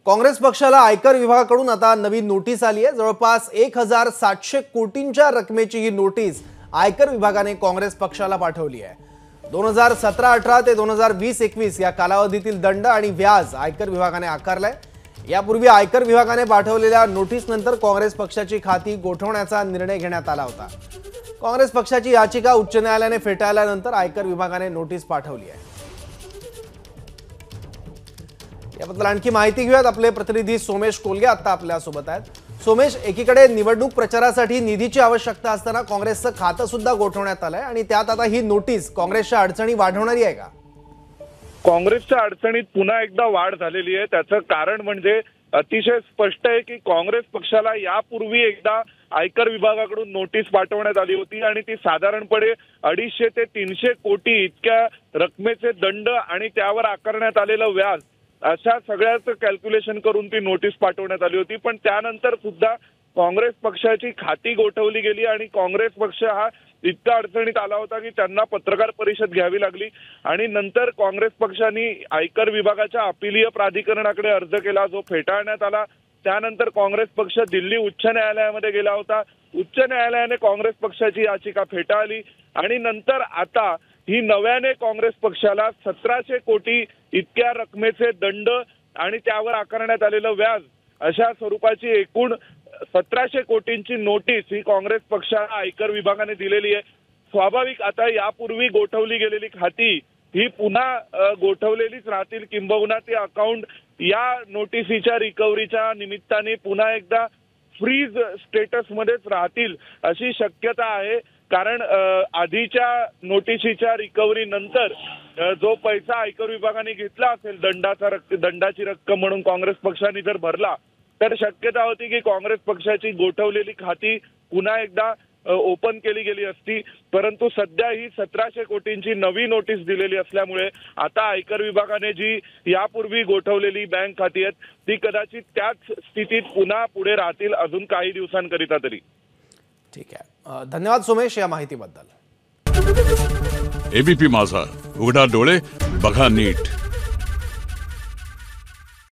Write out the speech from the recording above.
काँग्रेस पक्षाला आयकर विभागाकडून आता नवीन नोटीस आली आहे। जवळपास 1700 कोटींच्या रकमेची ही नोटीस आयकर विभागाने काँग्रेस पक्षाला पाठवली आहे। 2017-18 ते 2020-21 या कालावधीतील दंड आणि व्याज आयकर विभागाने आकारलाय। यापूर्वी आयकर विभागाने पाठवलेल्या नोटीस नंतर काँग्रेस पक्षाची खाती गोठवण्याचा निर्णय घेण्यात आला होता। काँग्रेस पक्षाची याचिका उच्च न्यायालयाने फेटाळल्यानंतर आयकर विभागाने नोटीस पाठवली आहे। याबद्दल आणखी माहिती घेऊयात। आपले प्रतिनिधी सोमेश कोलगे आता आपल्या सोबत आहेत। सोमेश, एकीकडे निवडणूक प्रचारासाठी निधीची आवश्यकता असताना काँग्रेसचं खातं सुद्धा गोठवण्यात आलंय आणि त्यात आता ही नोटीस काँग्रेसच्या अडचणी वाढवणारी आहे का? काँग्रेसच्या अडचणीत पुन्हा एकदा वाढ झालेली आहे। त्याचं कारण म्हणजे अतिशय स्पष्ट आहे की काँग्रेस पक्षाला यापूर्वी एकदा आयकर विभागाकडून नोटीस पाठवण्यात आली होती आणि ती साधारणपणे 250 ते 300 कोटी इतक्या रकमेचे दंड आणि त्यावर आकारण्यात आलेलं व्याज अशा सगळ्याचं कॅल्क्युलेशन करून ती नोटीस पाठवण्यात आली होती। पण त्यानंतर सुद्धा काँग्रेस पक्षाची खाती गोठवली गेली आणि काँग्रेस पक्ष हा इतका अडचणीत आला होता की त्यांना पत्रकार परिषद घ्यावी लागली आणि नंतर काँग्रेस पक्षाने आयकर विभागाच्या अपीलीय प्राधिकरणाकडे अर्ज केला, जो फेटाळण्यात आला। त्यानंतर काँग्रेस पक्ष दिल्ली उच्च न्यायालयामध्ये गेला होता। उच्च न्यायालयाने काँग्रेस पक्षाची याचिका फेटाळली आणि नंतर आता ही नव्याने काँग्रेस पक्षाला 1700 कोटी इतक्या रकमेचे दंड आणि त्यावर आकारण्यात आलेलं व्याज अशा स्वरूपाची एकूण 1700 कोटींची नोटीस ही काँग्रेस पक्षाला आयकर विभागाने दिलेली आहे। स्वाभाविक आता यापूर्वी गोठवली गेलेली खाती ही पुन्हा गोठवलेलीच राहतील, किंबहुना ते अकाउंट या नोटिसीच्या रिकव्हरीच्या निमित्ताने पुन्हा एकदा फ्रीज स्टेटस मध्येच राहतील अशी शक्यता आहे। कारण आधीच्या नोटिसीच्या रिकव्हरी नंतर जो पैसा आयकर विभागाने घेतला असेल दंडाची रक्कम म्हणून काँग्रेस पक्षाने जर भरला तर शक्यता होती की काँग्रेस पक्षाची गोठवलेली खाती पुन्हा एकदा ओपन केली गेली असती। परंतु सध्या ही 1700 कोटींची नवी नोटीस दिलेली असल्यामुळे आता आयकर विभागाने जी यापूर्वी गोठवलेली बँक खाती आहेत ती कदाचित त्याच स्थितीत पुन्हा पुढे राहतील अजून काही दिवसांकरिता तरी। ठीक आहे, धन्यवाद सोमेश या माहितीबद्दल। एबीपी माझा, उघडा डोळे बघा नीट।